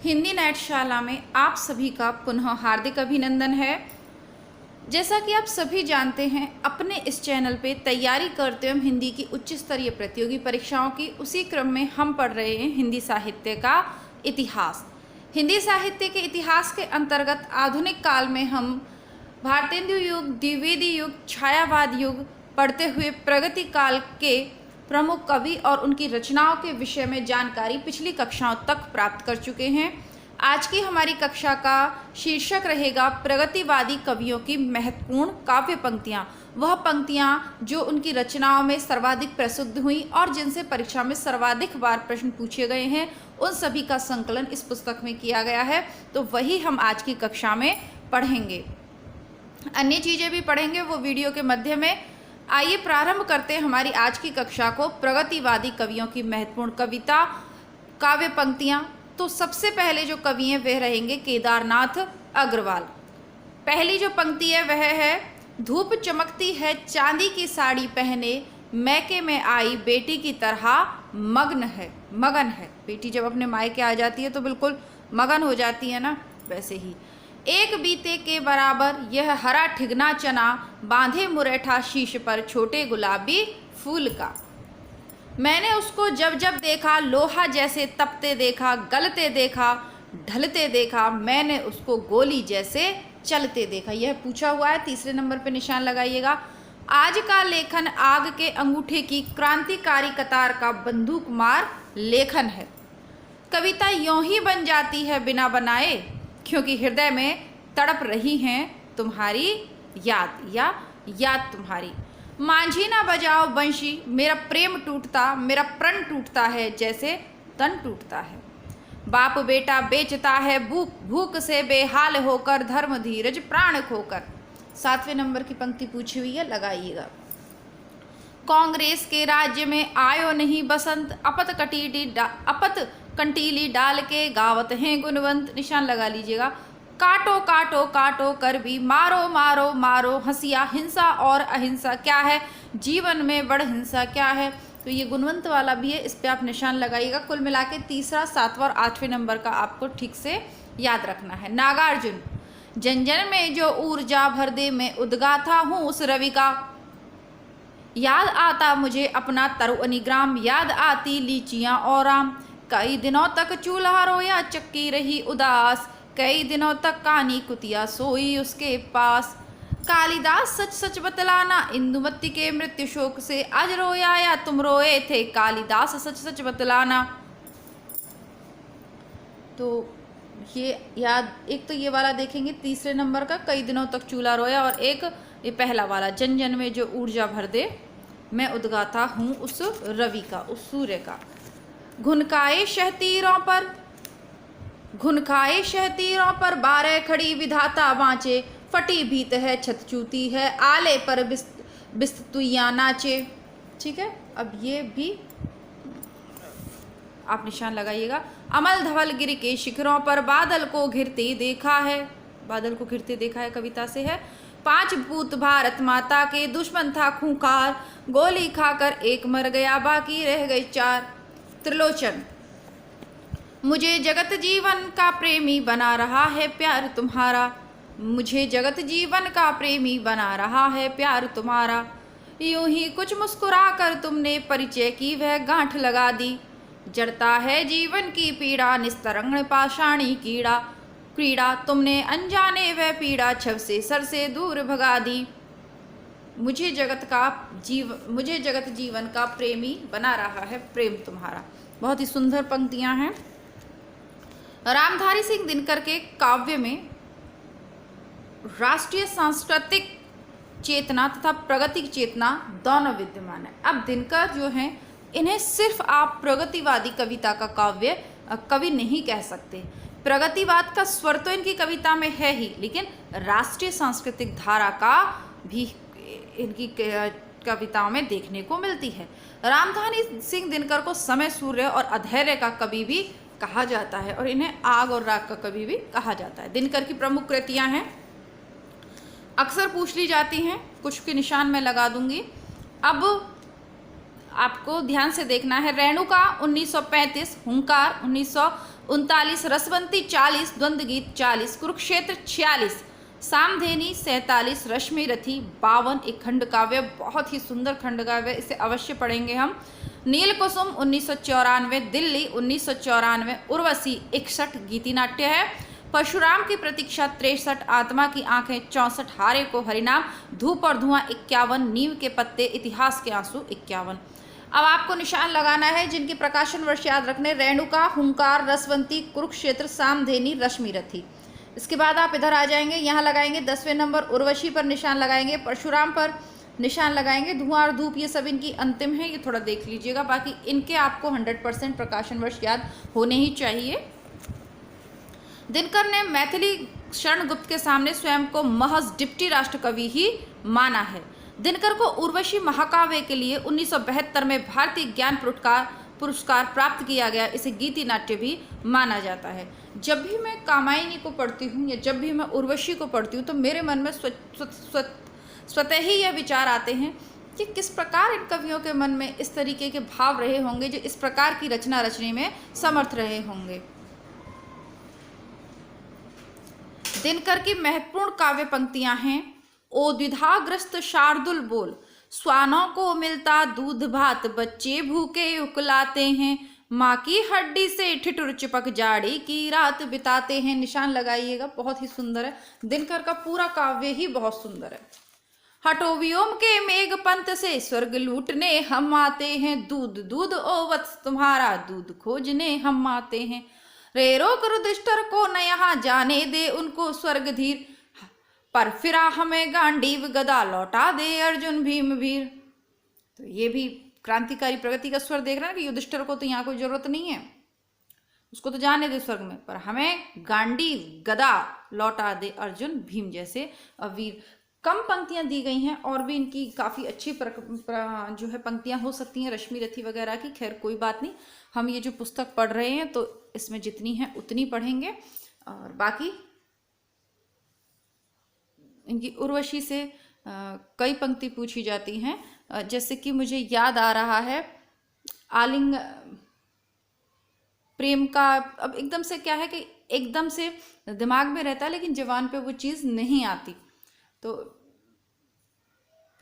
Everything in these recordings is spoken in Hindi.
हिंदी नाट्यशाला में आप सभी का पुनः हार्दिक अभिनंदन है। जैसा कि आप सभी जानते हैं, अपने इस चैनल पे तैयारी करते हम हिंदी की उच्च स्तरीय प्रतियोगी परीक्षाओं की। उसी क्रम में हम पढ़ रहे हैं हिंदी साहित्य का इतिहास। हिंदी साहित्य के इतिहास के अंतर्गत आधुनिक काल में हम भारतेंदु युग, द्विवेदी युग, छायावाद युग पढ़ते हुए प्रगति काल के प्रमुख कवि और उनकी रचनाओं के विषय में जानकारी पिछली कक्षाओं तक प्राप्त कर चुके हैं। आज की हमारी कक्षा का शीर्षक रहेगा प्रगतिवादी कवियों की महत्वपूर्ण काव्य पंक्तियाँ। वह पंक्तियाँ जो उनकी रचनाओं में सर्वाधिक प्रसिद्ध हुई और जिनसे परीक्षा में सर्वाधिक बार प्रश्न पूछे गए हैं, उन सभी का संकलन इस पुस्तक में किया गया है। तो वही हम आज की कक्षा में पढ़ेंगे। अन्य चीज़ें भी पढ़ेंगे, वो वीडियो के मध्य में। आइए प्रारंभ करते हैं हमारी आज की कक्षा को। प्रगतिवादी कवियों की महत्वपूर्ण कविता काव्य पंक्तियाँ। तो सबसे पहले जो कवि हैं वह रहेंगे केदारनाथ अग्रवाल। पहली जो पंक्ति है वह है, धूप चमकती है चांदी की साड़ी पहने, मैके में आई बेटी की तरह मगन है। बेटी जब अपने मायके आ जाती है तो बिल्कुल मगन हो जाती है ना, वैसे ही। एक बीते के बराबर यह हरा ठिगना चना, बांधे मुरैठा शीश पर छोटे गुलाबी फूल का। मैंने उसको जब जब देखा, लोहा जैसे तपते देखा, गलते देखा, ढलते देखा, मैंने उसको गोली जैसे चलते देखा। यह पूछा हुआ है, तीसरे नंबर पे निशान लगाइएगा। आज का लेखन आग के अंगूठे की क्रांतिकारी कतार का बंदूक मार लेखन है। कविता यों ही बन जाती है बिना बनाए, क्योंकि हृदय में तड़प रही हैं तुम्हारी याद तुम्हारी। मांझी ना बजाओ बंशी, मेरा प्रेम टूटता, मेरा प्रण टूटता है जैसे तन टूटता है। बाप बेटा बेचता है भूख से बेहाल होकर, धर्म धीरज प्राण खोकर। 7वें नंबर की पंक्ति पूछी हुई है, लगाइएगा। कांग्रेस के राज्य में आयो नहीं बसंत, अपत कंटीली डाल के गावत हैं गुणवंत। निशान लगा लीजिएगा। काटो काटो काटो कर भी मारो मारो मारो, हंसिया हिंसा और अहिंसा क्या है, जीवन में बड़ हिंसा क्या है। तो ये गुणवंत वाला भी है, इस पे आप निशान लगाइएगा। कुल मिला के तीसरा, 7वां और 8वें नंबर का आपको ठीक से याद रखना है। नागार्जुन, जन जन में जो ऊर्जा भर दे, मैं उद्गाथा हूँ उस रवि का। याद आता मुझे अपना तरुअनी ग्राम, याद आती लीचियाँ और आम। कई दिनों तक चूल्हा रोया चक्की रही उदास, कई दिनों तक कानी कुतिया सोई उसके पास। कालिदास सच सच बतलाना, इंदुमती के मृत्यु शोक से आज रोया या तुम रोए थे, कालिदास सच सच बतलाना। तो ये याद, एक तो ये वाला देखेंगे तीसरे नंबर का, कई दिनों तक चूल्हा रोया, और एक ये पहला वाला, जन जन में जो ऊर्जा भर दे, मैं उद्गाता हूँ उस रवि का, उस सूर्य का। घुनकाए शहतीरों पर 12 खड़ी विधाता बाँचे, फटी भीत है छत चूती है, आले पर बिस्तुइयाँ नाचे। ठीक है, अब ये भी आप निशान लगाइएगा। अमल धवल गिर के शिखरों पर बादल को घिरते देखा है, कविता से है। 5 पूत भारत माता के, दुश्मन था खूंखार, गोली खाकर एक मर गया बाकी रह गए 4। त्रिलोचन, मुझे जगत जीवन का प्रेमी बना रहा है प्यार तुम्हारा, मुझे जगत जीवन का प्रेमी बना रहा है प्यार तुम्हारा। यूं ही कुछ मुस्कुरा कर तुमने परिचय की वह गांठ लगा दी, जड़ता है जीवन की पीड़ा निस्तरंग पाषाणी क्रीड़ा, तुमने अनजाने वह पीड़ा छव से सर से दूर भगा दी। मुझे जगत जीवन का प्रेमी बना रहा है प्रेम तुम्हारा। बहुत ही सुंदर पंक्तियां हैं। रामधारी सिंह दिनकर के काव्य में राष्ट्रीय सांस्कृतिक चेतना तथा प्रगति चेतना दोनों विद्यमान है। अब दिनकर जो हैं, इन्हें सिर्फ आप प्रगतिवादी कविता का कवि नहीं कह सकते। प्रगतिवाद का स्वर तो इनकी कविता में है ही, लेकिन राष्ट्रीय सांस्कृतिक धारा का भी इनकी कविताओं में देखने को मिलती है। रामधारी सिंह दिनकर को समय सूर्य और अधैर्य का कवि भी कहा जाता है, और इन्हें आग और राग का कवि भी कहा जाता है। दिनकर की प्रमुख कृतियां हैं, अक्सर पूछ ली जाती हैं, कुछ के निशान मैं लगा दूंगी। अब आपको ध्यान से देखना है। रेणुका 1935, हुंकार 39 रसवंती 40 द्वंद्व गीत 40 कुरुक्षेत्र 46 सामधेनी 47 रश्मि रथी 52 एक खंड काव्य, बहुत ही सुंदर खंड काव्य, इसे अवश्य पढ़ेंगे हम। नील कुसुम 1994 दिल्ली 1994 उर्वशी 61 गीति नाट्य है। परशुराम की प्रतीक्षा 63 आत्मा की आंखें 64 हारे को हरिनाम धूप और धुआं 51 नीम के पत्ते इतिहास के आंसू 51। अब आपको निशान लगाना है जिनकी प्रकाशन वर्ष याद रखने, रेणुका, हुंकार, रसवंती, कुरुक्षेत्र, सामधेनी, रश्मि रथी। इसके बाद आप इधर आ जाएंगे, यहाँ लगाएंगे 10वें नंबर उर्वशी पर निशान लगाएंगे, परशुराम पर निशान लगाएंगे, धुआं और धूप ये सब इनकी अंतिम है, ये थोड़ा देख लीजिएगा। बाकी इनके आपको 100% प्रकाशन वर्ष याद होने ही चाहिए। दिनकर ने मैथिली शरण गुप्त के सामने स्वयं को महज डिप्टी राष्ट्र कवि ही माना है। दिनकर को उर्वशी महाकाव्य के लिए 1972 में भारतीय ज्ञान पुरस्कार प्राप्त किया गया, इसे गीति नाट्य भी माना जाता है। जब भी मैं कामायनी को पढ़ती हूँ या जब भी मैं उर्वशी को पढ़ती हूँ तो मेरे मन में स्वतः ही यह विचार आते हैं कि किस प्रकार इन कवियों के मन में इस तरीके के भाव रहे होंगे जो इस प्रकार की रचना रचने में समर्थ रहे होंगे। दिनकर की महत्वपूर्ण काव्य पंक्तियां हैं। ओ द्विधाग्रस्त शार्दुल बोल, स्वानों को मिलता दूध भात, बच्चे भूखे उकलाते हैं, माँ की हड्डी से ठिठुर चिपक जाड़ी की रात बिताते हैं। निशान लगाइएगा, बहुत ही सुंदर है। दिनकर का पूरा काव्य ही बहुत सुंदर है। हटो व्योम के मेघ पंथ से स्वर्ग लूटने हम आते हैं, दूध दूध ओ वत्स तुम्हारा दूध खोजने हम आते हैं। रे रोक रुधिष्ठिर को न यहाँ जाने दे उनको स्वर्ग धीर, पर फिरा हमें गांडीव गदा लौटा दे अर्जुन भीम वीर। तो ये भी क्रांतिकारी प्रगति का स्वर देख रहे हैं कि युधिष्ठिर को तो यहाँ कोई जरूरत नहीं है, उसको तो जाने दे स्वर्ग में, पर हमें गांडीव गदा लौटा दे अर्जुन भीम जैसे वीर। कम पंक्तियां दी गई हैं और भी इनकी काफ़ी अच्छी जो है पंक्तियां हो सकती हैं रश्मि रथी वगैरह की। खैर कोई बात नहीं, हम ये जो पुस्तक पढ़ रहे हैं तो इसमें जितनी है उतनी पढ़ेंगे। और बाकी इनकी उर्वशी से कई पंक्ति पूछी जाती हैं, जैसे कि मुझे याद आ रहा है आलिंग प्रेम का। अब एकदम से क्या है कि एकदम से दिमाग में रहता है लेकिन जवान पे वो चीज़ नहीं आती। तो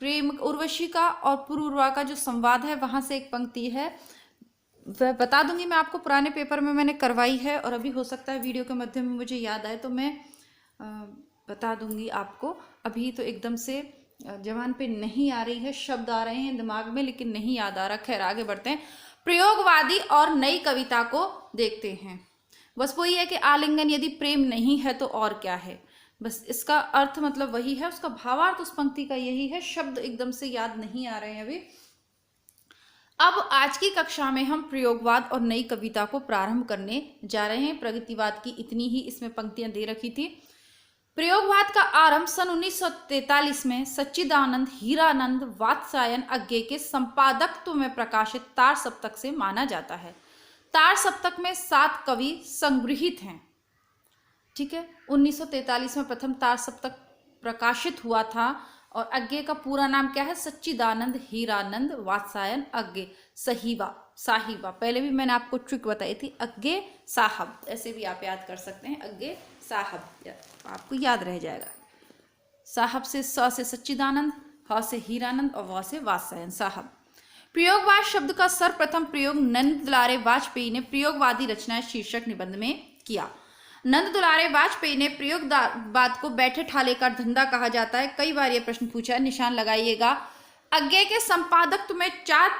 प्रेम उर्वशी का और पुरूरवा का जो संवाद है वहाँ से एक पंक्ति है, वह बता दूंगी मैं आपको, पुराने पेपर में मैंने करवाई है और अभी हो सकता है वीडियो के माध्यम में मुझे याद आए तो मैं बता दूंगी आपको। अभी तो एकदम से जवान पे नहीं आ रही है, शब्द आ रहे हैं दिमाग में लेकिन नहीं याद आ रहा। खैर आगे बढ़ते हैं, प्रयोगवादी और नई कविता को देखते हैं। बस वही है कि आलिंगन यदि प्रेम नहीं है तो और क्या है, बस इसका अर्थ मतलब वही है, उसका भावार्थ उस पंक्ति का यही है। शब्द एकदम से याद नहीं आ रहे हैं अभी। अब आज की कक्षा में हम प्रयोगवाद और नई कविता को प्रारंभ करने जा रहे हैं। प्रगतिवाद की इतनी ही इसमें पंक्तियां दे रखी थी। प्रयोगवाद का आरंभ सन 1943 में सच्चिदानंद हीरानंद वात्सायन अज्ञे के संपादकत्व में प्रकाशित तार सप्तक से माना जाता है। तार सप्तक में 7 कवि संगृहित हैं। ठीक है, 1943 में प्रथम तार सप्तक प्रकाशित हुआ था और अज्ञे का पूरा नाम क्या है? सच्चिदानंद हीरानंद वात्सायन अज्ञे साहिबा। पहले भी मैंने आपको ट्रिक बताई थी, अज्ञे साहब, ऐसे भी आप याद कर सकते हैं, अज्ञे साहब, आपको याद रह जाएगा। साहब से स से सच्चिदानंद, ह से हीरानंद और व से वात्सायन साहब। प्रयोगवाद शब्द का सर्वप्रथम प्रयोग नंद दुलारे वाजपेयी ने प्रयोगवादी रचनाएं शीर्षक निबंध में किया। नंद दुलारे वाजपेयी ने प्रयोगवाद को बैठे ठाले का धंधा कहा जाता है। कई बार यह प्रश्न पूछा है, निशान लगाइएगा। अज्ञे के संपादकत्व में 4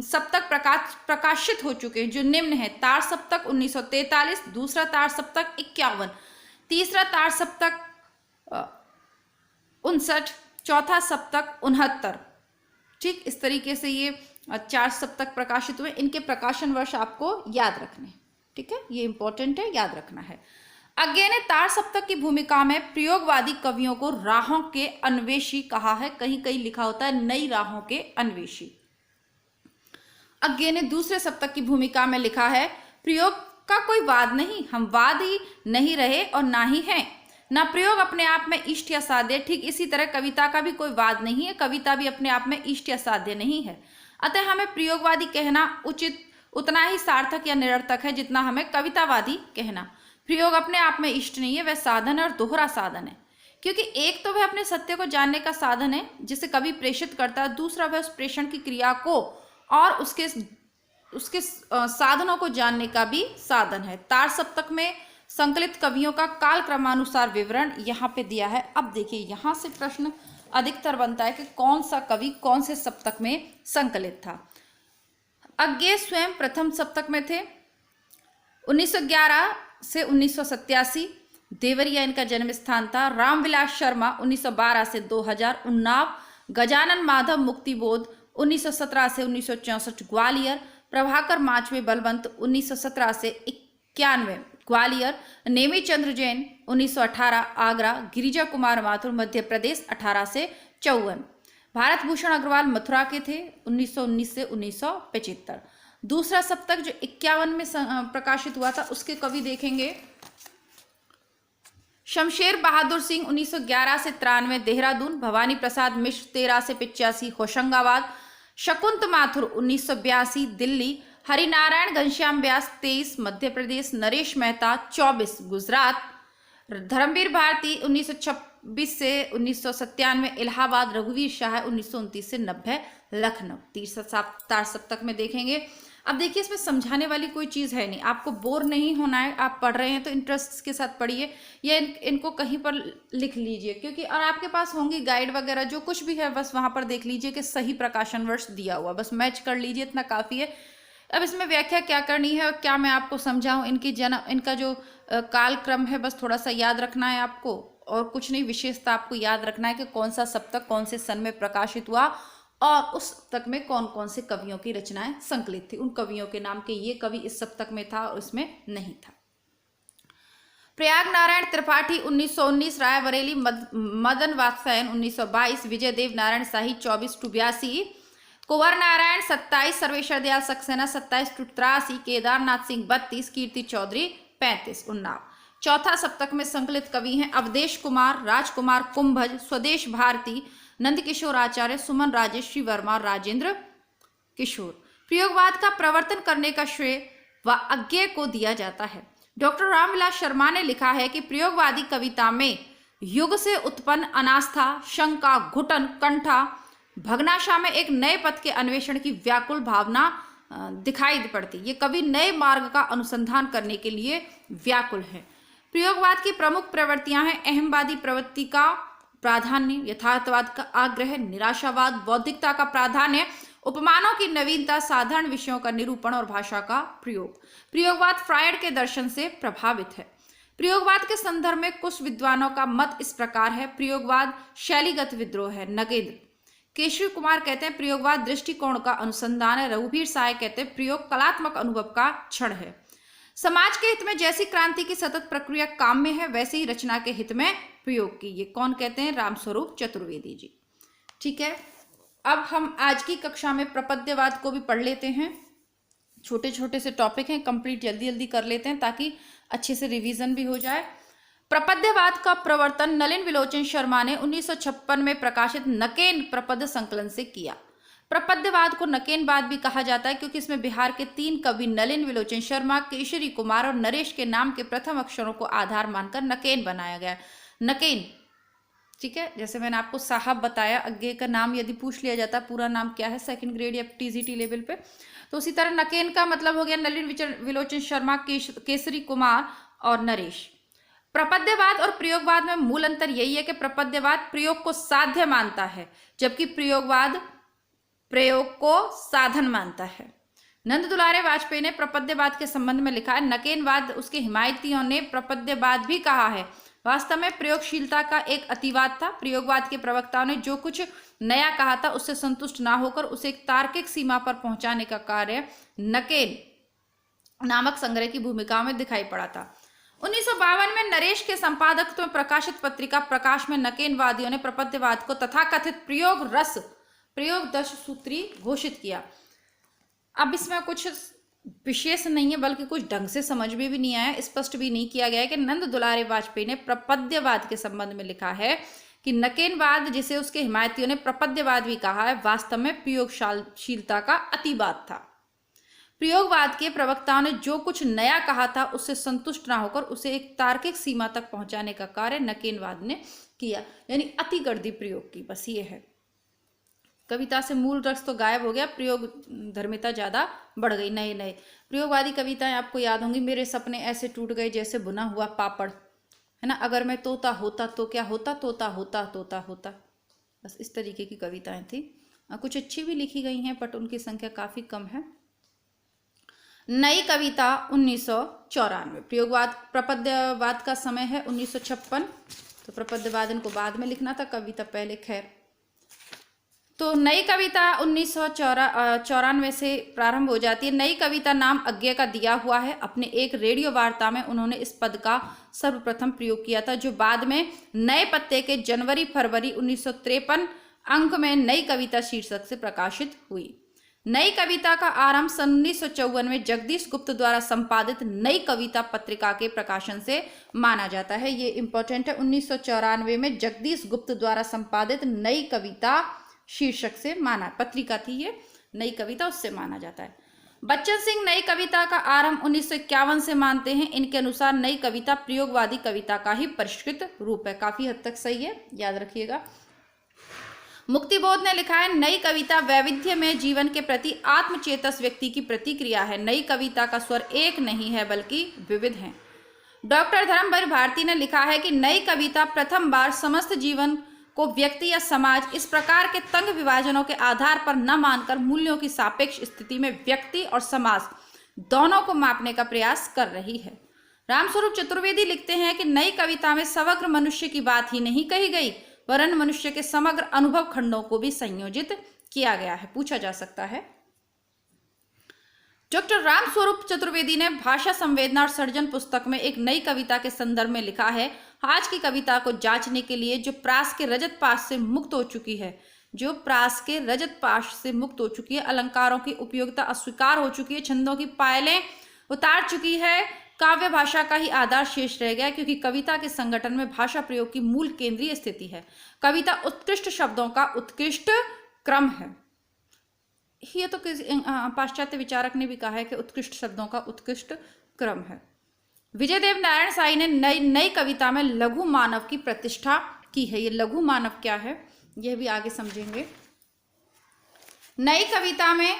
सप्तक प्रकाशित हो चुके हैं जो निम्न है। तार सप्तक 1943, दूसरा तार सप्तक 51, तीसरा तार सप्तक 59, चौथा सप्तक 69। ठीक, इस तरीके से ये 4 सप्तक प्रकाशित हुए। इनके प्रकाशन वर्ष आपको याद रखने, ठीक है, ये इंपॉर्टेंट है, याद रखना है। अज्ञे ने तार सप्तक की भूमिका में प्रयोगवादी कवियों को राहों के अन्वेषी कहा है। कहीं कहीं लिखा होता है नई राहों के अन्वेषी। अज्ञे ने दूसरे सप्तक की भूमिका में लिखा है प्रयोग का कोई वाद नहीं, हम वाद ही नहीं रहे और ना ही हैं, ना प्रयोग अपने आप में इष्ट या साध्य। ठीक इसी तरह कविता का भी कोई वाद नहीं है, कविता भी अपने आप में इष्ट या साध्य नहीं है। अतः हमें प्रयोगवादी कहना उतना ही सार्थक या निरर्थक है जितना हमें कवितावादी कहना। प्रयोग अपने आप में इष्ट नहीं है, वह साधन है और दोहरा साधन है। क्योंकि एक तो वह अपने सत्य को जानने का साधन है जिसे कवि प्रेषित करता है, दूसरा वह उस प्रेषण की क्रिया को और उसके साधनों को जानने का भी साधन है। तार सप्तक में संकलित कवियों का काल क्रमानुसार विवरण यहाँ पे दिया है। अब देखिए यहाँ से प्रश्न अधिकतर बनता है कि कौन सा कवि कौन से सप्तक में संकलित था। अज्ञेय स्वयं प्रथम सप्तक में थे, 1911 से 1987 देवरिया इनका जन्म स्थान था। रामविलास शर्मा 1912 से 2000 उन्नाव, गजानन माधव मुक्तिबोध 1917 से 1964 ग्वालियर, प्रभाकर माचवे बलवंत 1917 से 91 ग्वालियर, नेमी चंद्र जैन 1918 आगरा, गिरिजा कुमार माथुर मध्य प्रदेश 18 से 54, भारत भूषण अग्रवाल मथुरा के थे 1919 से 1975। दूसरा सप्तक जो 51 में प्रकाशित हुआ था उसके कवि देखेंगे शमशेर बहादुर सिंह 1911 से 93 देहरादून, भवानी प्रसाद मिश्र 13 से 85 होशंगाबाद, शकुंत माथुर 1982 दिल्ली, हरिनारायण घनश्याम व्यास 23 मध्य प्रदेश, नरेश मेहता 24 गुजरात, धर्मवीर भारती 1926 से 1997 इलाहाबाद, रघुवीर शाह 1929 से 90 लखनऊ। तीसरा तार सप्तक में देखेंगे। अब देखिए इसमें समझाने वाली कोई चीज़ है नहीं, आपको बोर नहीं होना है। आप पढ़ रहे हैं तो इंटरेस्ट के साथ पढ़िए या इनको कहीं पर लिख लीजिए, क्योंकि और आपके पास होंगी गाइड वगैरह जो कुछ भी है बस वहाँ पर देख लीजिए कि सही प्रकाशन वर्ष दिया हुआ, बस मैच कर लीजिए, इतना काफ़ी है। अब इसमें व्याख्या क्या करनी है और क्या मैं आपको समझाऊं, इनका जो कालक्रम है बस थोड़ा सा याद रखना है आपको, और कुछ नहीं, विशेषता आपको याद रखना है कि कौन सा सप्तक कौन से सन में प्रकाशित हुआ और उस सप्तक में कौन कौन से कवियों की रचनाएं संकलित थी, उन कवियों के नाम के ये कवि इस सप्तक में था और इसमें नहीं था। प्रयाग नारायण त्रिपाठी 1919, रायबरेली मदन वात्सायन 1922, विजय देव नारायण शाही 24-82, कुंवर नारायण 27, सर्वेश्वर दयाल सक्सेना 27-83, केदारनाथ सिंह 32, कीर्ति चौधरी 35 उन्नाव। चौथा सप्तक में संकलित कवि हैं अवधेश कुमार, राजकुमार कुंभज, स्वदेश भारती, नंदकिशोर आचार्य, सुमन राजेश, श्री वर्मा, राजेंद्र किशोर। प्रयोगवाद का प्रवर्तन करने का श्रेय व अज्ञेय को दिया जाता है। डॉक्टर रामविलास शर्मा ने लिखा है कि प्रयोगवादी कविता में युग से उत्पन्न अनास्था, शंका, घुटन, कंठा, भग्नाशा में एक नए पथ के अन्वेषण की व्याकुल भावना दिखाई पड़ती। ये कवि नए मार्ग का अनुसंधान करने के लिए व्याकुल है। प्रयोगवाद की प्रमुख प्रवृत्तियां हैं अहमवादी प्रवृत्ति का प्राधान्य, यथार्थवाद का आग्रह, निराशावाद, बौद्धिकता का प्राधान्य, उपमानों की नवीनता, साधारण विषयों का निरूपण और भाषा का प्रयोग। प्रयोगवाद फ्रायड के दर्शन से प्रभावित है। प्रयोगवाद के संदर्भ में कुछ विद्वानों का मत इस प्रकार है। प्रयोगवाद शैलीगत विद्रोह है। नगेंद्र केशव कुमार कहते हैं प्रयोगवाद दृष्टिकोण का अनुसंधान है। रघुवीर साय कहते हैं प्रयोग कलात्मक अनुभव का क्षण है। समाज के हित में जैसी क्रांति की सतत प्रक्रिया काम में है वैसे ही रचना के हित में प्रयोग की। ये कौन कहते हैं? रामस्वरूप चतुर्वेदी जी। ठीक है, अब हम आज की कक्षा में प्रपद्यवाद को भी पढ़ लेते हैं। छोटे छोटे से टॉपिक हैं, कंप्लीट जल्दी जल्दी कर लेते हैं ताकि अच्छे से रिवीजन भी हो जाए। प्रपद्यवाद का प्रवर्तन नलिन विलोचन शर्मा ने 1956 में प्रकाशित नकेन प्रपद्य संकलन से किया। प्रपद्यवाद को नकेनवाद भी कहा जाता है क्योंकि इसमें बिहार के 3 कवि नलिन विलोचन शर्मा, केशरी कुमार और नरेश के नाम के प्रथम अक्षरों को आधार मानकर नकेन बनाया गया। नकेन, ठीक है, जैसे मैंने आपको साहब बताया, अज्ञेय का नाम यदि पूछ लिया जाता पूरा नाम क्या है सेकंड ग्रेड या टीजीटी लेवल पे, तो उसी तरह नकेन का मतलब हो गया नलिन विलोचन शर्मा, केसरी कुमार और नरेश। प्रपद्यवाद और प्रयोगवाद में मूल अंतर यही है कि प्रपद्यवाद प्रयोग को साध्य मानता है जबकि प्रयोगवाद प्रयोग को साधन मानता है। नंद दुलारे वाजपेयी ने प्रपद्यवाद के संबंध में लिखा है, नकेनवाद उसके हिमायतियों ने प्रपद्यवाद भी कहा है। वास्तव में प्रयोगशीलता का एक अतिवाद था। प्रयोगवाद के प्रवक्ताओं ने जो कुछ नया कहा था उससे संतुष्ट ना होकर उसे एक तार्किक सीमा पर पहुंचाने का कार्य नकेन नामक संग्रह की भूमिकाओं में दिखाई पड़ा था। 1952 में नरेश के संपादकत्व में प्रकाशित पत्रिका प्रकाश में नकेनवादियों ने प्रपद्यवाद को तथाकथित प्रयोग 10 सूत्री घोषित किया। अब इसमें कुछ विशेष नहीं है बल्कि कुछ ढंग से समझ में भी नहीं आया, स्पष्ट भी नहीं किया गया है कि नंद दुलारे वाजपेयी ने प्रपद्यवाद के संबंध में लिखा है कि नकेनवाद, जिसे उसके हिमायतियों ने प्रपद्यवाद भी कहा है, वास्तव में प्रयोगशीलता का अतिवाद था। प्रयोगवाद के प्रवक्ताओं ने जो कुछ नया कहा था उससे संतुष्ट ना होकर उसे एक तार्किक सीमा तक पहुंचाने का कार्य नकेनवाद ने किया, यानी अतिगर्दी प्रयोग की। बस ये है, कविता से मूल रस तो गायब हो गया, प्रयोग धर्मिता ज्यादा बढ़ गई। नए नए प्रयोगवादी कविताएं आपको याद होंगी, मेरे सपने ऐसे टूट गए जैसे बुना हुआ पापड़, है ना, अगर मैं तोता होता तो क्या होता, तोता होता तोता होता। बस इस तरीके की कविताएं थी। कुछ अच्छी भी लिखी गई हैं बट उनकी संख्या काफी कम है। नई कविता 1994। प्रयोगवाद प्रपद्यवाद का समय है 1956, तो प्रपद्यवाद इनको बाद में लिखना था, कविता पहले। खैर, तो नई कविता 1994 से प्रारंभ हो जाती है। नई कविता नाम अज्ञे का दिया हुआ है। अपने एक रेडियो वार्ता में उन्होंने इस पद का सर्वप्रथम प्रयोग किया था, जो बाद में नए पत्ते के जनवरी-फरवरी 1953 अंक में नई कविता शीर्षक से प्रकाशित हुई। नई कविता का आरंभ सन 1954 में जगदीश गुप्त द्वारा संपादित नई कविता पत्रिका के प्रकाशन से माना जाता है। ये इंपॉर्टेंट है, 1994 में जगदीश गुप्त द्वारा संपादित नई कविता शीर्षक से माना, पत्रिका थी ये, नई कविता, उससे माना जाता है। बच्चन सिंह नई कविता का आरंभ 1951 से मानते हैं। इनके अनुसार नई कविता प्रयोगवादी कविता का ही परिष्कृत रूप है। काफी हद तक सही है, याद रखिएगा। मुक्तिबोध ने लिखा है, नई कविता वैविध्य में जीवन के प्रति आत्मचेतस व्यक्ति की प्रतिक्रिया है। नई कविता का स्वर एक नहीं है बल्कि विविध है। डॉक्टर धर्मवीर भारती ने लिखा है कि नई कविता प्रथम बार समस्त जीवन को व्यक्ति या समाज इस प्रकार के तंग विभाजनों के आधार पर न मानकर मूल्यों की सापेक्ष स्थिति में व्यक्ति और समाज दोनों को मापने का प्रयास कर रही है। रामस्वरूप चतुर्वेदी लिखते हैं कि नई कविता में समग्र मनुष्य की बात ही नहीं कही गई, वरन मनुष्य के समग्र अनुभव खंडों को भी संयोजित किया गया है। पूछा जा सकता है, डॉक्टर रामस्वरूप चतुर्वेदी ने भाषा संवेदना और सर्जन पुस्तक में एक नई कविता के संदर्भ में लिखा है, आज की कविता को जांचने के लिए जो प्रास के रजत पाश से मुक्त हो चुकी है, जो प्रास के रजत पाश से मुक्त हो चुकी है, अलंकारों की उपयोगिता अस्वीकार हो चुकी है, छंदों की पायलें उतार चुकी है, काव्य भाषा का ही आधार शेष रह गया, क्योंकि कविता के संगठन में भाषा प्रयोग की मूल केंद्रीय स्थिति है। कविता उत्कृष्ट शब्दों का उत्कृष्ट क्रम है। ये तो किसी पाश्चात्य विचारक ने भी कहा है कि उत्कृष्ट शब्दों का उत्कृष्ट क्रम है। विजयदेव नारायण साई ने नई कविता में लघु मानव की प्रतिष्ठा की है। ये लघु मानव क्या है यह भी आगे समझेंगे। नई कविता में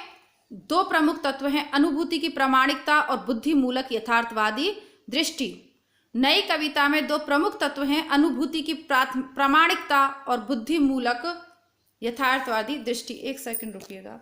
दो प्रमुख तत्व हैं, अनुभूति की प्रामाणिकता और बुद्धिमूलक यथार्थवादी दृष्टि। नई कविता में दो प्रमुख तत्व हैं, अनुभूति की प्रामाणिकता और बुद्धिमूलक यथार्थवादी दृष्टि। एक सेकंड रुकिएगा।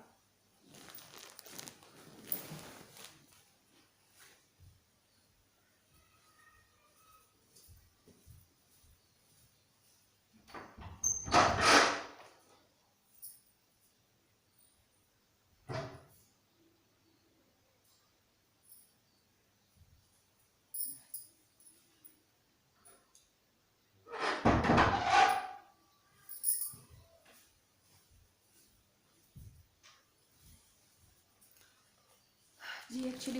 जी एक्चुअली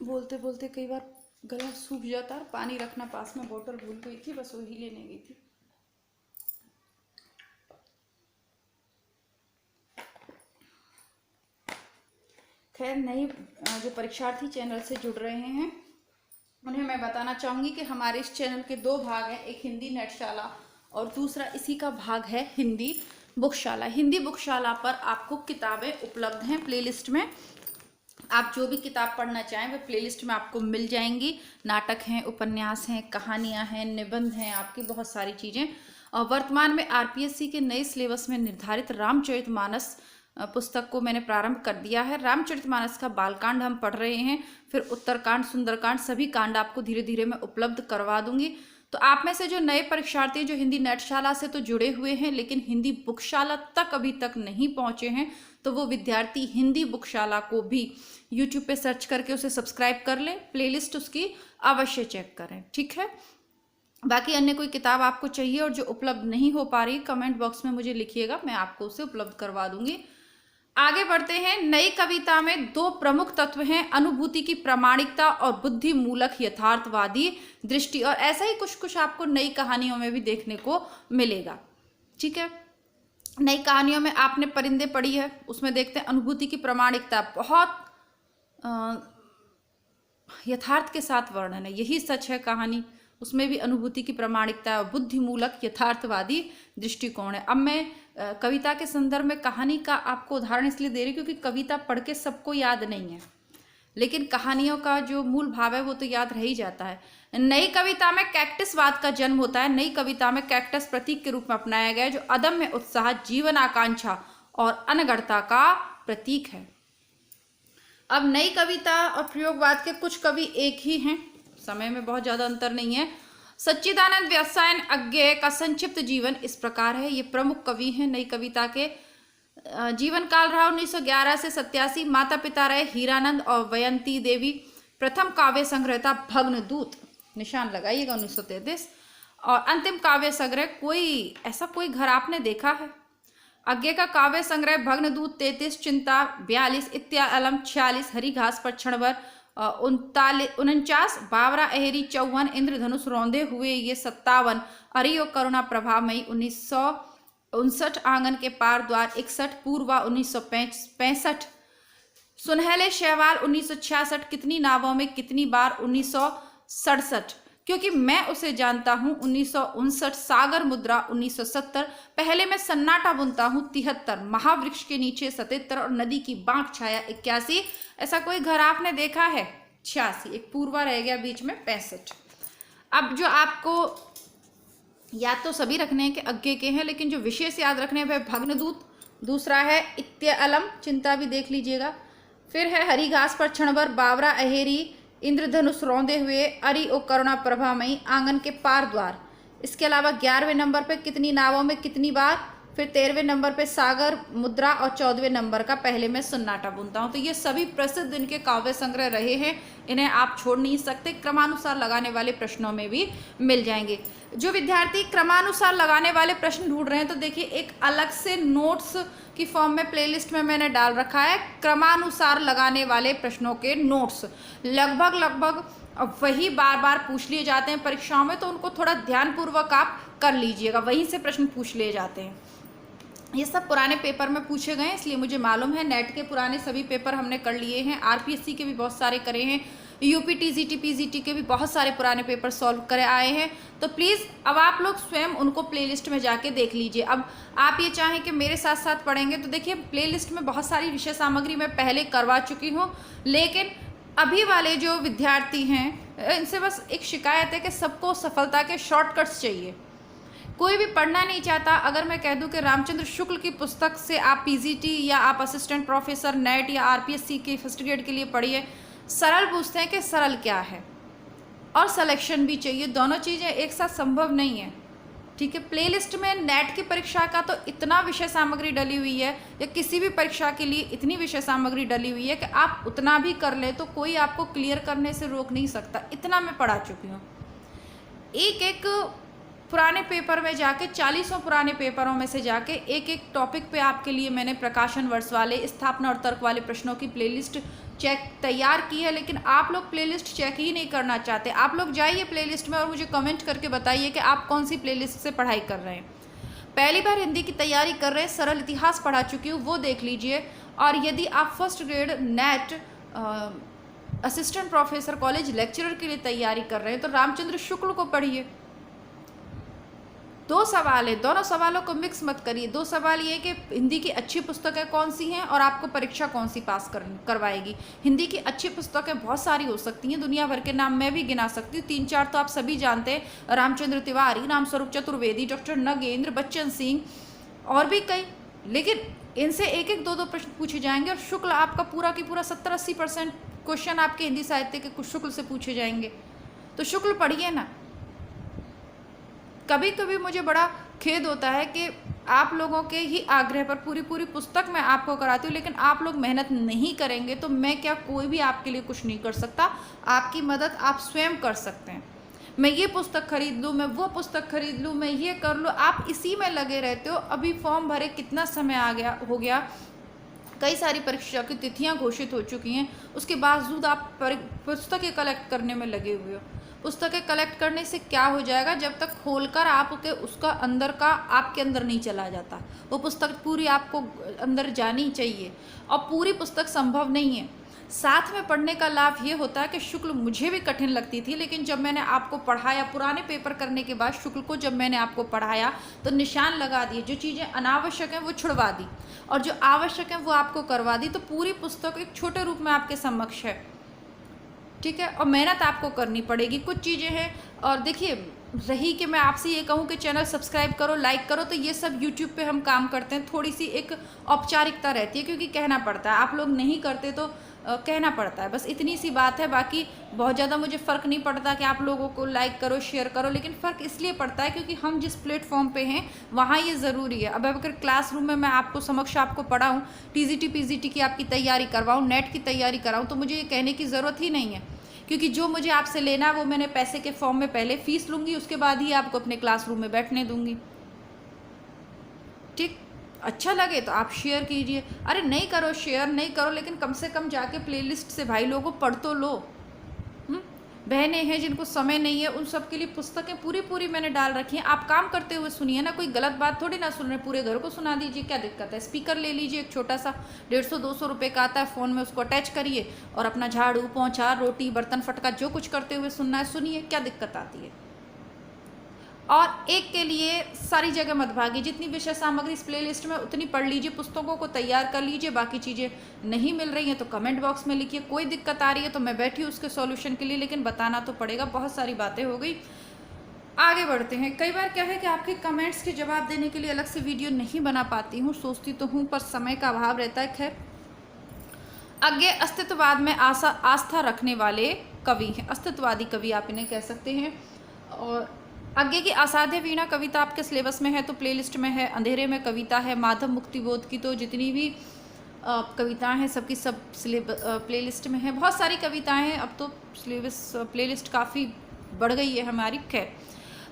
बोलते बोलते कई बार गला सूख जाता है, पानी रखना पास में, बोतल भूल गई थी, बस वही लेने गई थी। खैर, नई जो परीक्षार्थी चैनल से जुड़ रहे हैं उन्हें मैं बताना चाहूँगी कि हमारे इस चैनल के दो भाग हैं, एक हिंदी नेटशाला और दूसरा इसी का भाग है हिंदी बुकशाला। हिंदी बुकशाला पर आपको किताबें उपलब्ध हैं प्लेलिस्ट में। आप जो भी किताब पढ़ना चाहें वह प्लेलिस्ट में आपको मिल जाएंगी। नाटक हैं, उपन्यास हैं, कहानियां हैं, निबंध हैं, आपकी बहुत सारी चीज़ें। और वर्तमान में आरपीएससी के नए सिलेबस में निर्धारित रामचरितमानस पुस्तक को मैंने प्रारंभ कर दिया है। रामचरितमानस का बालकांड हम पढ़ रहे हैं, फिर उत्तरकांड, सुंदरकांड, सभी कांड आपको धीरे धीरे मैं उपलब्ध करवा दूंगी। तो आप में से जो नए परीक्षार्थी जो हिंदी नेटशाला से तो जुड़े हुए हैं लेकिन हिंदी बुकशाला तक अभी तक नहीं पहुंचे हैं, तो वो विद्यार्थी हिंदी बुकशाला को भी यूट्यूब पे सर्च करके उसे सब्सक्राइब कर लें, प्लेलिस्ट उसकी अवश्य चेक करें, ठीक है। बाकी अन्य कोई किताब आपको चाहिए और जो उपलब्ध नहीं हो पा रही, कमेंट बॉक्स में मुझे लिखिएगा, मैं आपको उसे उपलब्ध करवा दूंगी। आगे बढ़ते हैं। नई कविता में दो प्रमुख तत्व हैं, अनुभूति की प्रामाणिकता और बुद्धिमूलक यथार्थवादी दृष्टि। और ऐसा ही कुछ कुछ आपको नई कहानियों में भी देखने को मिलेगा, ठीक है। नई कहानियों में आपने परिंदे पढ़ी है, उसमें देखते हैं अनुभूति की प्रामाणिकता बहुत यथार्थ के साथ वर्णन है। यही सच है कहानी, उसमें भी अनुभूति की प्रामाणिकता और बुद्धिमूलक यथार्थवादी दृष्टिकोण है। अब मैं कविता के संदर्भ में कहानी का आपको उदाहरण इसलिए दे रही हूँ क्योंकि कविता पढ़ के सबको याद नहीं है, लेकिन कहानियों का जो मूल भाव है वो तो याद रह ही जाता है। नई कविता में कैक्टसवाद का जन्म होता है। नई कविता में कैक्टस प्रतीक के रूप में अपनाया गया है, जो अदम्य उत्साह, जीवन आकांक्षा और अनगढ़ता का प्रतीक है। अब नई कविता और प्रयोगवाद के कुछ कवि एक ही हैं, समय में बहुत ज्यादा अंतर नहीं है। सच्चिदानंद व्यासायन अज्ञेय का संक्षिप्त जीवन इस प्रकार है। ये प्रमुख कवि हैं नई कविता के। जीवन काल रहा 1911 से 87। माता पिता रहे हीरानंद और वयंती देवी। प्रथम काव्य संग्रह था भग्नदूत, निशान लगाइएगा 1933। और अंतिम काव्य संग्रह कोई घर आपने देखा है? अज्ञे का काव्य संग्रह भग्नदूत 33, चिंता 42, इत्यालम 46, हरी घास पर क्षणभर 49, बावरा अहेरी 54, इंद्रधनुष रौंदे हुए ये 57, अरि और करुणा प्रभामयी 1959, आंगन के पार द्वार 61, पूर्वा 1965, सुनहले शैवाल 1966, कितनी नावों में कितनी बार 1967, क्योंकि मैं उसे जानता हूं 1959, सागर मुद्रा 1970, पहले मैं सन्नाटा बुनता हूं 73, महावृक्ष के नीचे 77 और नदी की बांक छाया 81। ऐसा कोई घर आपने देखा है? 86, एक पूर्वा रह गया बीच में 65। अब जो आपको याद तो सभी रखने हैं कि अज्ञे के हैं, लेकिन जो विशेष याद रखने हैं वह भग्नदूत, दूसरा है इत्यालम, चिंता भी देख लीजिएगा, फिर है हरी घास पर क्षणभर, बावरा अहेरी, इंद्रधनुष रौंदे हुए, अरि ओ करुणा प्रभामयी, आंगन के पार द्वार। इसके अलावा 11वें नंबर पे कितनी नावों में कितनी बार, फिर 13वें नंबर पे सागर मुद्रा और 14वें नंबर का पहले मैं सन्नाटा बुनता हूँ। तो ये सभी प्रसिद्ध इनके काव्य संग्रह रहे हैं, इन्हें आप छोड़ नहीं सकते। क्रमानुसार लगाने वाले प्रश्नों में भी मिल जाएंगे। जो विद्यार्थी क्रमानुसार लगाने वाले प्रश्न ढूंढ रहे हैं तो देखिए एक अलग से नोट्स की फॉर्म में प्लेलिस्ट में मैंने डाल रखा है क्रमानुसार लगाने वाले प्रश्नों के नोट्स। लगभग वही बार बार पूछ लिए जाते हैं परीक्षाओं में, तो उनको थोड़ा ध्यानपूर्वक आप कर लीजिएगा, वहीं से प्रश्न पूछ लिए जाते हैं। ये सब पुराने पेपर में पूछे गए हैं, इसलिए मुझे मालूम है। नेट के पुराने सभी पेपर हमने कर लिए हैं, आरपीएससी के भी बहुत सारे करे हैं, यूपी टीजीटी पीजीटी के भी बहुत सारे पुराने पेपर सॉल्व करे आए हैं। तो प्लीज़ अब आप लोग स्वयं उनको प्लेलिस्ट में जाके देख लीजिए। अब आप ये चाहें कि मेरे साथ साथ पढ़ेंगे तो देखिए प्लेलिस्ट में बहुत सारी विषय सामग्री मैं पहले करवा चुकी हूँ, लेकिन अभी वाले जो विद्यार्थी हैं इनसे बस एक शिकायत है कि सबको सफलता के शॉर्टकट्स चाहिए। कोई भी पढ़ना नहीं चाहता। अगर मैं कह दूं कि रामचंद्र शुक्ल की पुस्तक से आप पीजीटी या आप असिस्टेंट प्रोफेसर नेट या आरपीएससी के फर्स्ट ग्रेड के लिए पढ़िए, सरल पूछते हैं कि सरल क्या है, और सिलेक्शन भी चाहिए, दोनों चीज़ें एक साथ संभव नहीं है। ठीक है, प्लेलिस्ट में नेट की परीक्षा का तो इतना विषय सामग्री डली हुई है, या किसी भी परीक्षा के लिए इतनी विषय सामग्री डली हुई है कि आप उतना भी कर ले तो कोई आपको क्लियर करने से रोक नहीं सकता। इतना मैं पढ़ा चुकी हूँ। एक पुराने पेपर में जाके 40 पुराने पेपरों में से जाके एक टॉपिक पे आपके लिए मैंने प्रकाशन वर्ष वाले, स्थापना और तर्क वाले प्रश्नों की प्लेलिस्ट तैयार की है। लेकिन आप लोग प्लेलिस्ट चेक ही नहीं करना चाहते। आप लोग जाइए प्लेलिस्ट में और मुझे कमेंट करके बताइए कि आप कौन सी प्लेलिस्ट से पढ़ाई कर रहे हैं। पहली बार हिंदी की तैयारी कर रहे हैं, सरल इतिहास पढ़ा चुकी हूँ, वो देख लीजिए। और यदि आप first grade net assistant professor college lecturer के लिए तैयारी कर रहे हैं तो रामचंद्र शुक्ल को पढ़िए। 2 सवाल है, दोनों सवालों को मिक्स मत करिए। 2 सवाल ये कि हिंदी की अच्छी पुस्तकें कौन सी हैं और आपको परीक्षा कौन सी पास करवाएगी। हिंदी की अच्छी पुस्तकें बहुत सारी हो सकती हैं, दुनिया भर के नाम मैं भी गिना सकती हूँ। 3-4 तो आप सभी जानते हैं, रामचंद्र तिवारी, रामस्वरूप चतुर्वेदी, डॉक्टर नगेंद्र, बच्चन सिंह और भी कई। लेकिन इनसे एक 2 प्रश्न पूछे जाएंगे और शुक्ल आपका पूरा की पूरा 70-80% क्वेश्चन आपके हिंदी साहित्य के कुछ शुक्ल से पूछे जाएंगे। तो शुक्ल पढ़िए ना। कभी कभी मुझे बड़ा खेद होता है कि आप लोगों के ही आग्रह पर पूरी पुस्तक मैं आपको कराती हूँ, लेकिन आप लोग मेहनत नहीं करेंगे तो मैं क्या, कोई भी आपके लिए कुछ नहीं कर सकता। आपकी मदद आप स्वयं कर सकते हैं। मैं ये पुस्तक खरीद लूँ, मैं वो पुस्तक खरीद लूँ, मैं ये कर लूँ, आप इसी में लगे रहते हो। अभी फॉर्म भरे कितना समय हो गया, कई सारी परीक्षा की तिथियाँ घोषित हो चुकी हैं, उसके बावजूद आप पुस्तकें कलेक्ट करने में लगे हुए हो। पुस्तकें कलेक्ट करने से क्या हो जाएगा, जब तक खोलकर आपके उसका अंदर का आपके अंदर नहीं चला जाता। वो पुस्तक पूरी आपको अंदर जानी चाहिए और पूरी पुस्तक संभव नहीं है। साथ में पढ़ने का लाभ ये होता है कि शुक्ल मुझे भी कठिन लगती थी, लेकिन जब मैंने आपको पढ़ाया, पुराने पेपर करने के बाद शुक्ल को जब मैंने आपको पढ़ाया तो निशान लगा दिए, जो चीज़ें अनावश्यक हैं वो छुड़वा दी और जो आवश्यक हैं वो आपको करवा दी। तो पूरी पुस्तक एक छोटे रूप में आपके समक्ष है, ठीक है। और मेहनत आपको करनी पड़ेगी, कुछ चीज़ें हैं। और देखिए, रही कि मैं आपसे ये कहूँ कि चैनल सब्सक्राइब करो, लाइक करो, तो ये सब यूट्यूब पे हम काम करते हैं, थोड़ी सी एक औपचारिकता रहती है क्योंकि कहना पड़ता है। आप लोग नहीं करते तो कहना पड़ता है, बस इतनी सी बात है। बाकी बहुत ज़्यादा मुझे फ़र्क नहीं पड़ता कि आप लोगों को लाइक करो, शेयर करो, लेकिन फ़र्क इसलिए पड़ता है क्योंकि हम जिस प्लेटफॉर्म पे हैं वहाँ ये ज़रूरी है। अब अगर क्लासरूम में मैं आपको समक्ष आपको पढ़ाऊँ, टीजीटी पीजीटी की आपकी तैयारी करवाऊँ, नेट की तैयारी कराऊँ, तो मुझे ये कहने की ज़रूरत ही नहीं है, क्योंकि जो मुझे आपसे लेना है वो मैंने पैसे के फॉर्म में पहले फीस लूँगी, उसके बाद ही आपको अपने क्लासरूम में बैठने दूँगी। ठीक, अच्छा लगे तो आप शेयर कीजिए, अरे नहीं करो शेयर नहीं करो, लेकिन कम से कम जाके प्लेलिस्ट से भाई लोगों पढ़ तो लो। बहनें हैं जिनको समय नहीं है, उन सब के लिए पुस्तकें पूरी पूरी मैंने डाल रखी हैं। आप काम करते हुए सुनिए ना, कोई गलत बात थोड़ी ना सुन रहे, पूरे घर को सुना दीजिए, क्या दिक्कत है। स्पीकर ले लीजिए, एक छोटा सा 150-200 रुपये का आता है, फ़ोन में उसको अटैच करिए और अपना झाड़ू पोंछा, रोटी बर्तन फटका जो कुछ करते हुए सुनना है सुनिए, क्या दिक्कत आती है। और एक के लिए सारी जगह मत भागिए, जितनी विषय सामग्री इस प्लेलिस्ट में उतनी पढ़ लीजिए, पुस्तकों को तैयार कर लीजिए। बाकी चीज़ें नहीं मिल रही हैं तो कमेंट बॉक्स में लिखिए, कोई दिक्कत आ रही है तो मैं बैठी हूँ उसके सॉल्यूशन के लिए, लेकिन बताना तो पड़ेगा। बहुत सारी बातें हो गई, आगे बढ़ते हैं। कई बार क्या है कि आपके कमेंट्स के जवाब देने के लिए अलग से वीडियो नहीं बना पाती हूँ, सोचती तो हूँ पर समय का अभाव रहता है। खैर, आगे अस्तित्ववाद में आस्था रखने वाले कवि हैं, अस्तित्ववादी कवि आप इन्हें कह सकते हैं। और आगे की असाध्य वीणा कविता आपके सिलेबस में है तो प्लेलिस्ट में है। अंधेरे में कविता है, माधव मुक्तिबोध की तो जितनी भी कविताएं हैं सबकी सब प्लेलिस्ट में है। बहुत सारी कविताएं हैं, अब तो सिलेबस प्लेलिस्ट काफ़ी बढ़ गई है हमारी। खैर,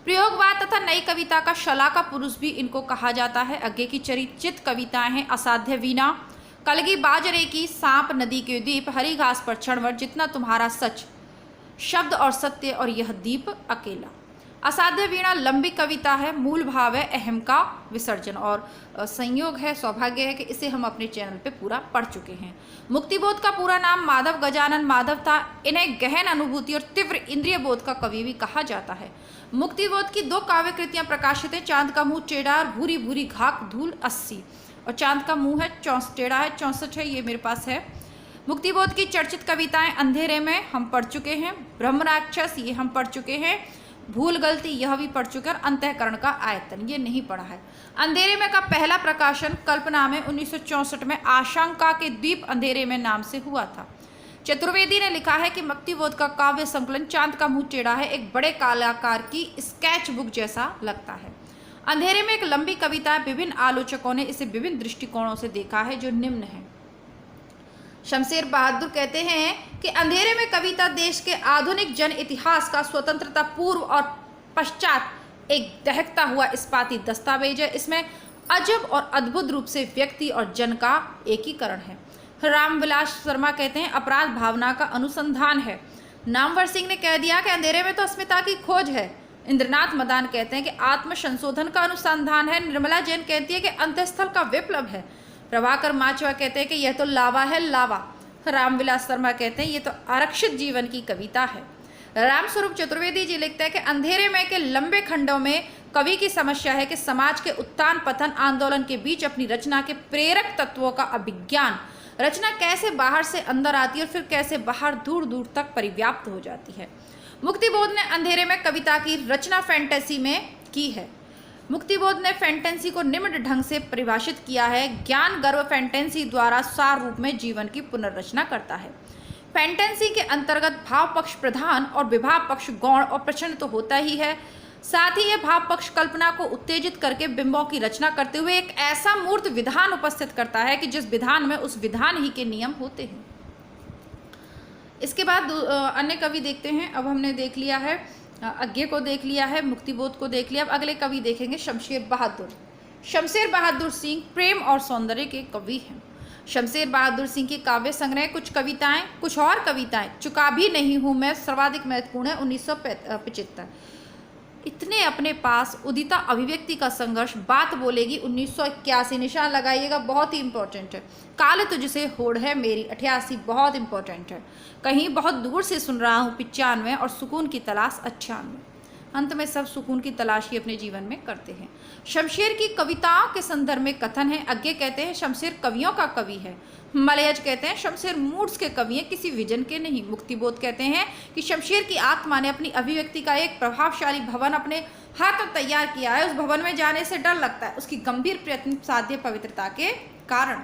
प्रयोगवाद तथा नई कविता का शलाका पुरुष भी इनको कहा जाता है। आगे की चरिचित कविताएं हैं असाध्य वीणा, कलगी बाजरे की, सांप नदी के द्वीप, हरी घास पर क्षणभर, जितना तुम्हारा सच, शब्द और सत्य, और यह दीप अकेला। असाध्य वीणा लंबी कविता है, मूल भाव है अहम का विसर्जन, और संयोग है, सौभाग्य है कि इसे हम अपने चैनल पे पूरा पढ़ चुके हैं। मुक्तिबोध का पूरा नाम माधव गजानन माधव था। इन्हें गहन अनुभूति और तीव्र इंद्रिय बोध का कवि भी कहा जाता है। मुक्तिबोध की 2 काव्य कृतियां प्रकाशित है, चांद का मुंह टेढ़ा और भूरी भूरी घाक धूल 80, और चांद का मुंह है टेढ़ा है 64 है, ये मेरे पास है। मुक्तिबोध की चर्चित कविताएं अंधेरे में हम पढ़ चुके हैं, ब्रह्म राक्षस ये हम पढ़ चुके हैं, भूल गलती यह भी पढ़ चुके हैं, और अंतःकरण का आयतन ये नहीं पढ़ा है। अंधेरे में का पहला प्रकाशन कल्पना में 1964 में आशंका के द्वीप अंधेरे में नाम से हुआ था। चतुर्वेदी ने लिखा है कि मुक्तिबोध का काव्य संकलन चांद का मुंह टेढ़ा है एक बड़े कलाकार की स्केच बुक जैसा लगता है। अंधेरे में एक लंबी कविता है, विभिन्न आलोचकों ने इसे विभिन्न दृष्टिकोणों से देखा है जो निम्न है। शमशेर बहादुर कहते हैं कि अंधेरे में कविता देश के आधुनिक जन इतिहास का स्वतंत्रता पूर्व और पश्चात एक दहकता हुआ इस्पाती दस्तावेज है। इसमें अजब और अद्भुत रूप से व्यक्ति और जन का एकीकरण है। रामविलास शर्मा कहते हैं अपराध भावना का अनुसंधान है। नामवर सिंह ने कह दिया कि अंधेरे में तो अस्मिता की खोज है। इंद्रनाथ मदान कहते हैं कि आत्म संशोधन का अनुसंधान है। निर्मला जैन कहती है कि अंतस्थल का विप्लव है। प्रभाकर माचवा कहते हैं कि यह तो लावा है लावा। रामविलास शर्मा कहते हैं ये तो आरक्षित जीवन की कविता है। रामस्वरूप चतुर्वेदी जी लिखते हैं कि अंधेरे में के लंबे खंडों में कवि की समस्या है कि समाज के उत्थान पतन आंदोलन के बीच अपनी रचना के प्रेरक तत्वों का अभिज्ञान, रचना कैसे बाहर से अंदर आती है और फिर कैसे बाहर दूर दूर तक परिव्याप्त हो जाती है। मुक्तिबोध ने अंधेरे में कविता की रचना फैंटेसी में की है। मुक्तिबोध ने फैंटेसी को निम्न ढंग से परिभाषित किया है। ज्ञान गर्व फैंटेसी द्वारा सार रूप में जीवन की पुनर्रचना करता है। फैंटेसी के अंतर्गत भाव पक्ष प्रधान और विभाव पक्ष गौण और प्रचंड तो होता ही है, साथ ही यह भाव पक्ष कल्पना को उत्तेजित करके बिंबों की रचना करते हुए एक ऐसा मूर्त विधान उपस्थित करता है कि जिस विधान में उस विधान ही के नियम होते हैं। इसके बाद अन्य कवि देखते हैं। अब हमने देख लिया है अज्ञे को, देख लिया है मुक्तिबोध को, देख लिया। अब अगले कवि देखेंगे शमशेर बहादुर। शमशेर बहादुर सिंह प्रेम और सौंदर्य के कवि हैं। शमशेर बहादुर सिंह की काव्य संग्रह कुछ कविताएं, कुछ और कविताएं चुका भी नहीं हूँ मैं सर्वाधिक महत्वपूर्ण है 1975। इतने अपने पास उदिता अभिव्यक्ति का संघर्ष, बात बोलेगी 1981, निशान लगाइएगा, बहुत ही इंपॉर्टेंट है। काल तुझसे होड़ है मेरी 88, बहुत इंपॉर्टेंट है। कहीं बहुत दूर से सुन रहा हूँ 95, और सुकून की तलाश 98। अंत में सब सुकून की तलाश ही अपने जीवन में करते हैं। शमशेर की कविताओं के संदर्भ में कथन है। अज्ञे कहते हैं शमशेर कवियों का कवि है। मलयज कहते हैं शमशेर मूड्स के कवि हैं, किसी विजन के नहीं। मुक्तिबोध कहते हैं कि शमशेर की आत्मा ने अपनी अभिव्यक्ति का एक प्रभावशाली भवन अपने हाथों तैयार किया है। उस भवन में जाने से डर लगता है, उसकी गंभीर प्रयत्न साध्य पवित्रता के कारण।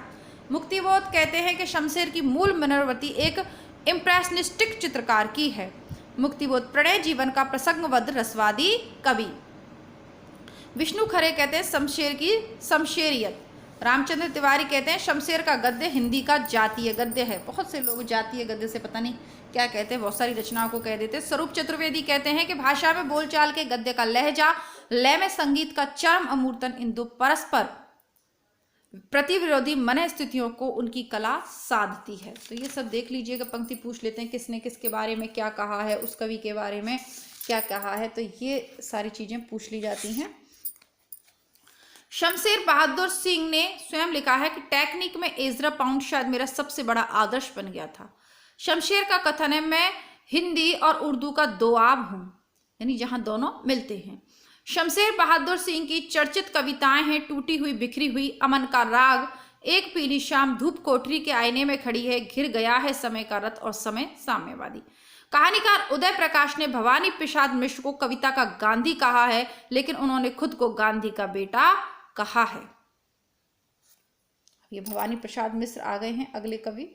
मुक्तिबोध कहते हैं कि शमशेर की मूल मनोवृत्ति एक इम्प्रेशनिस्टिक चित्रकार की है। मुक्तिबोध प्रणय जीवन का प्रसंगबद्ध रसवादी कवि। विष्णु खरे कहते हैं शमशेर की शमशेरियत। रामचंद्र तिवारी कहते हैं शमशेर का गद्य हिंदी का जातीय गद्य है। बहुत से लोग जातीय गद्य से पता नहीं क्या कहते हैं, बहुत सारी रचनाओं को कह देते हैं। स्वरूप चतुर्वेदी कहते हैं कि भाषा में बोलचाल के गद्य का लहजा, लय में संगीत का चरम अमूर्तन, इन दो परस्पर प्रतिविरोधी मन स्थितियों को उनकी कला साधती है। तो ये सब देख लीजिएगा, पंक्ति पूछ लेते हैं किसने किसके बारे में क्या कहा है, उस कवि के बारे में क्या कहा है, तो ये सारी चीजें पूछ ली जाती हैं। शमशेर बहादुर सिंह ने स्वयं लिखा है कि टेक्निक में एजरा पाउंड शायद मेरा सबसे बड़ा आदर्श बन गया था। शमशेर का कथन है, मैं हिंदी और उर्दू का दोआब हूं, यानी जहां दोनों मिलते हैं। शमशेर बहादुर सिंह की चर्चित कविताएं हैं टूटी हुई बिखरी हुई, अमन का राग, एक पीली शाम, धूप कोठरी के आईने में खड़ी है, घिर गया है समय का रथ और समय साम्यवादी। कहानीकार उदय प्रकाश ने भवानी प्रसाद मिश्र को कविता का गांधी कहा है, लेकिन उन्होंने खुद को गांधी का बेटा कहा है। ये भवानी प्रसाद मिश्र आ गए हैं अगले कवि।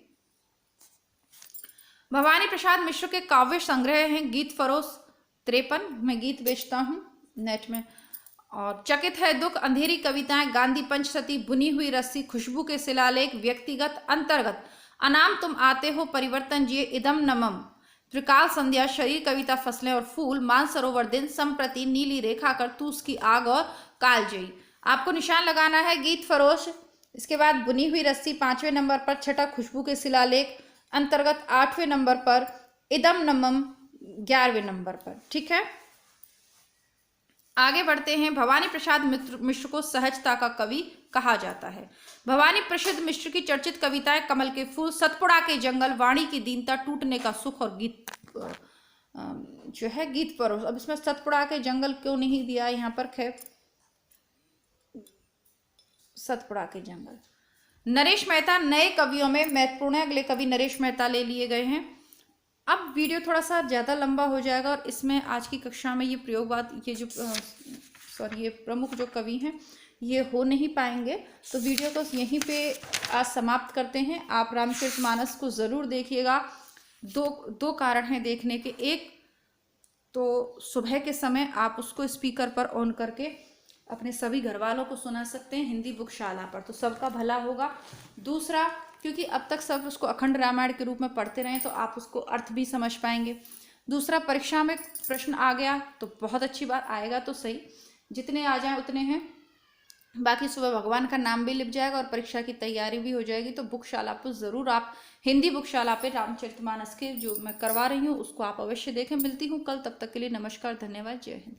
भवानी प्रसाद मिश्र के काव्य संग्रह हैं गीत फरोश 53, मैं गीत बेचता हूं नेट में, और चकित है दुख, अंधेरी कविताएं, गांधी पंचसती, बुनी हुई रस्सी, खुशबू के शिलालेख, व्यक्तिगत अंतर्गत, अनाम तुम आते हो, परिवर्तन जिए, इदम नमम, त्रिकाल संध्या, शरीर कविता, फसलें और फूल, मानसरोवर दिन, संप्रति, नीली रेखा कर, तूस की आग और कालजयी। आपको निशान लगाना है गीत फरोश, इसके बाद बुनी हुई रस्सी 5वें नंबर पर, छठा खुशबू के शिलालेख, अंतर्गत 8वें नंबर पर, इदम नमम 11वें नंबर पर। ठीक है, आगे बढ़ते हैं। भवानी प्रसाद मिश्र को सहजता का कवि कहा जाता है। भवानी प्रसाद मिश्र की चर्चित कविताएं कमल के फूल, सतपुड़ा के जंगल, वाणी की दीनता, टूटने का सुख और गीत जो है गीत परोस। अब इसमें सतपुड़ा के जंगल क्यों नहीं दिया यहाँ पर, खैर सतपुड़ा के जंगल। नरेश मेहता नए कवियों में महत्वपूर्ण है, अगले कवि नरेश मेहता ले लिए गए हैं। अब वीडियो थोड़ा सा ज़्यादा लंबा हो जाएगा और इसमें आज की कक्षा में ये प्रयोगवाद, ये जो ये प्रमुख जो कवि हैं ये हो नहीं पाएंगे, तो वीडियो को यहीं पे आज समाप्त करते हैं। आप रामचरितमानस को ज़रूर देखिएगा। दो कारण हैं देखने के। एक तो सुबह के समय आप उसको स्पीकर पर ऑन करके अपने सभी घर वालों को सुना सकते हैं हिंदी बुकशाला पर, तो सबका भला होगा। दूसरा, क्योंकि अब तक सब उसको अखंड रामायण के रूप में पढ़ते रहे तो आप उसको अर्थ भी समझ पाएंगे। दूसरा, परीक्षा में प्रश्न आ गया तो बहुत अच्छी बात, आएगा तो सही, जितने आ जाएं उतने हैं, बाकी सुबह भगवान का नाम भी लिख जाएगा और परीक्षा की तैयारी भी हो जाएगी। तो बुकशाला पर ज़रूर आप हिंदी बुकशाला पे रामचरितमानस के जो मैं करवा रही हूँ उसको आप अवश्य देखें। मिलती हूँ कल, तब तक के लिए नमस्कार, धन्यवाद, जय हिंद।